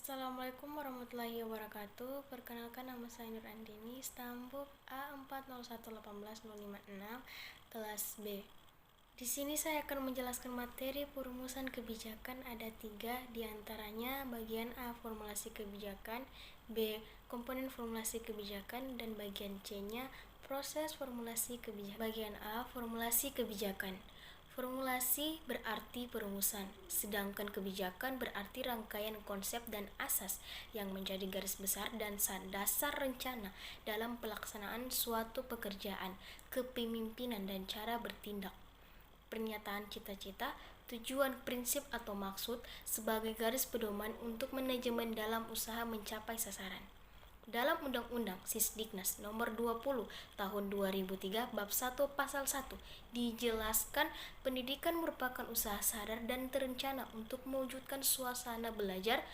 Assalamualaikum warahmatullahi wabarakatuh. Perkenalkan, nama saya Nur Andini, stambuk A40118056, kelas B. Di sini saya akan menjelaskan materi perumusan kebijakan. Ada 3, diantaranya bagian A, formulasi kebijakan, B, komponen formulasi kebijakan, dan bagian C-nya, proses formulasi kebijakan. Bagian A, formulasi kebijakan. Formulasi berarti perumusan, sedangkan kebijakan berarti rangkaian konsep dan asas yang menjadi garis besar dan dasar rencana dalam pelaksanaan suatu pekerjaan, kepemimpinan, dan cara bertindak. Pernyataan cita-cita, tujuan, prinsip, atau maksud sebagai garis pedoman untuk manajemen dalam usaha mencapai sasaran. Dalam Undang-Undang Sisdiknas Nomor 20 Tahun 2003 Bab 1 Pasal 1 dijelaskan pendidikan merupakan usaha sadar dan terencana untuk mewujudkan suasana belajar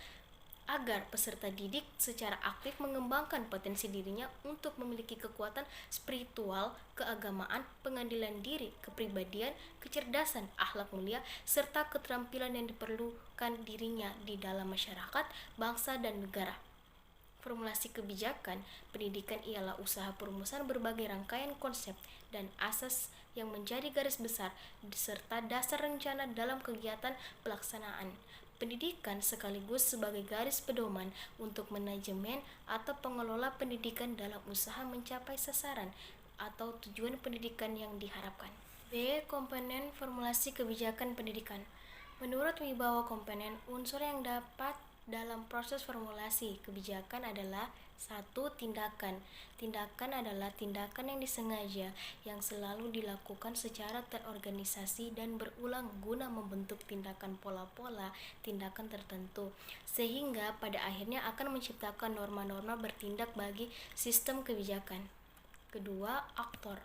agar peserta didik secara aktif mengembangkan potensi dirinya untuk memiliki kekuatan spiritual, keagamaan, pengadilan diri, kepribadian, kecerdasan, akhlak mulia, serta keterampilan yang diperlukan dirinya di dalam masyarakat, bangsa, dan negara. Formulasi kebijakan pendidikan ialah usaha perumusan berbagai rangkaian konsep dan asas yang menjadi garis besar serta dasar rencana dalam kegiatan pelaksanaan pendidikan sekaligus sebagai garis pedoman untuk manajemen atau pengelola pendidikan dalam usaha mencapai sasaran atau tujuan pendidikan yang diharapkan. B. Komponen formulasi kebijakan pendidikan. Menurut Wibawa Komponen, unsur yang dapat dalam proses formulasi kebijakan adalah 1. Tindakan. Tindakan adalah tindakan yang disengaja yang selalu dilakukan secara terorganisasi dan berulang guna membentuk tindakan pola-pola tindakan tertentu, sehingga pada akhirnya akan menciptakan norma-norma bertindak bagi sistem kebijakan. Kedua, aktor.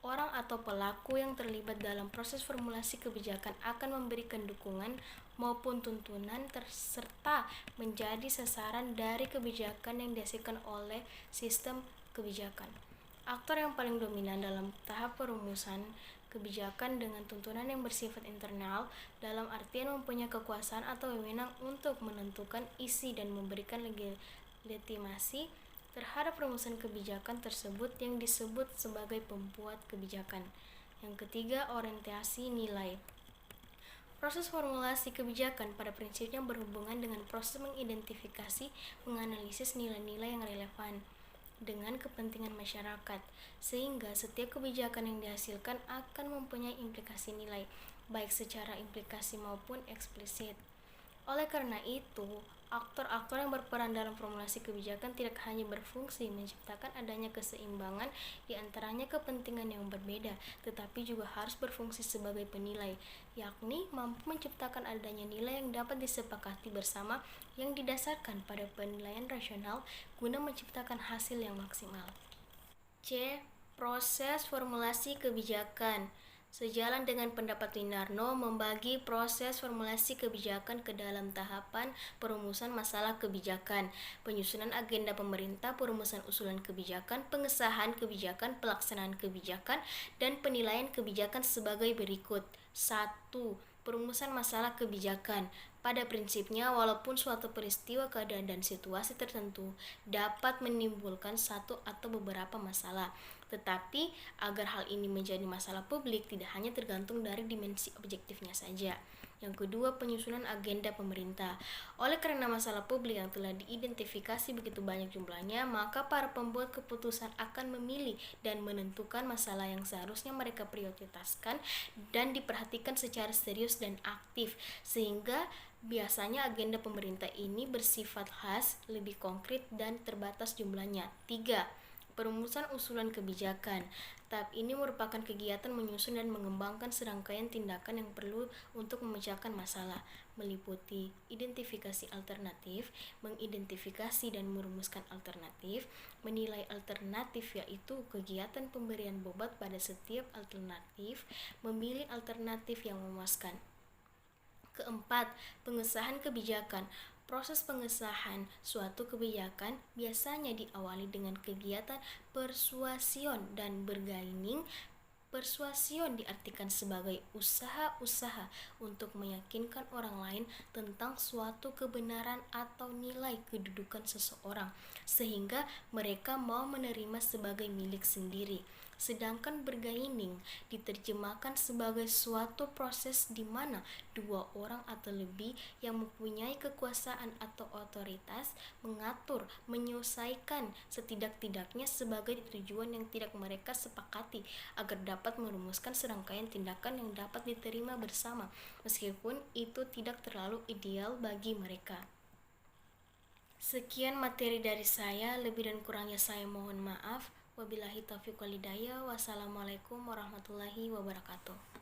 Orang atau pelaku yang terlibat dalam proses formulasi kebijakan akan memberikan dukungan maupun tuntunan serta menjadi sasaran dari kebijakan yang dihasilkan oleh sistem kebijakan. Aktor yang paling dominan dalam tahap perumusan kebijakan dengan tuntunan yang bersifat internal dalam artian mempunyai kekuasaan atau wewenang untuk menentukan isi dan memberikan legitimasi terhadap perumusan kebijakan tersebut yang disebut sebagai pembuat kebijakan. Yang ketiga, orientasi nilai. Proses formulasi kebijakan pada prinsipnya berhubungan dengan proses mengidentifikasi, menganalisis nilai-nilai yang relevan dengan kepentingan masyarakat, sehingga setiap kebijakan yang dihasilkan akan mempunyai implikasi nilai, baik secara implikasi maupun eksplisit. Oleh karena itu, aktor-aktor yang berperan dalam formulasi kebijakan tidak hanya berfungsi menciptakan adanya keseimbangan di antaranya kepentingan yang berbeda, tetapi juga harus berfungsi sebagai penilai, yakni mampu menciptakan adanya nilai yang dapat disepakati bersama yang didasarkan pada penilaian rasional guna menciptakan hasil yang maksimal. C. Proses formulasi kebijakan. Sejalan dengan pendapat Winarno, membagi proses formulasi kebijakan ke dalam tahapan perumusan masalah kebijakan, penyusunan agenda pemerintah, perumusan usulan kebijakan, pengesahan kebijakan, pelaksanaan kebijakan, dan penilaian kebijakan sebagai berikut. 1. Perumusan masalah kebijakan. Pada prinsipnya, walaupun suatu peristiwa, keadaan, dan situasi tertentu dapat menimbulkan satu atau beberapa masalah, tetapi agar hal ini menjadi masalah publik tidak hanya tergantung dari dimensi objektifnya saja. Yang kedua, penyusunan agenda pemerintah. Oleh karena masalah publik yang telah diidentifikasi begitu banyak jumlahnya, maka para pembuat keputusan akan memilih dan menentukan masalah yang seharusnya mereka prioritaskan dan diperhatikan secara serius dan aktif, sehingga biasanya agenda pemerintah ini bersifat khas, lebih konkret, dan terbatas jumlahnya. 3. Perumusan usulan kebijakan. Tahap ini merupakan kegiatan menyusun dan mengembangkan serangkaian tindakan yang perlu untuk memecahkan masalah, meliputi identifikasi alternatif, mengidentifikasi dan merumuskan alternatif, menilai alternatif yaitu kegiatan pemberian bobot pada setiap alternatif, memilih alternatif yang memuaskan. Keempat, pengesahan kebijakan. Proses pengesahan suatu kebijakan biasanya diawali dengan kegiatan persuasion dan bargaining Persuasion diartikan sebagai usaha-usaha untuk meyakinkan orang lain tentang suatu kebenaran atau nilai kedudukan seseorang, sehingga mereka mau menerima sebagai milik sendiri. Sedangkan bergaining diterjemahkan sebagai suatu proses di mana dua orang atau lebih yang mempunyai kekuasaan atau otoritas mengatur, menyelesaikan setidak-tidaknya sebagai tujuan yang tidak mereka sepakati agar dapat merumuskan serangkaian tindakan yang dapat diterima bersama, meskipun itu tidak terlalu ideal bagi mereka. Sekian materi dari saya, lebih dan kurangnya saya mohon maaf. Wabillahi taufiq wal hidayah. Wassalamualaikum warahmatullahi wabarakatuh.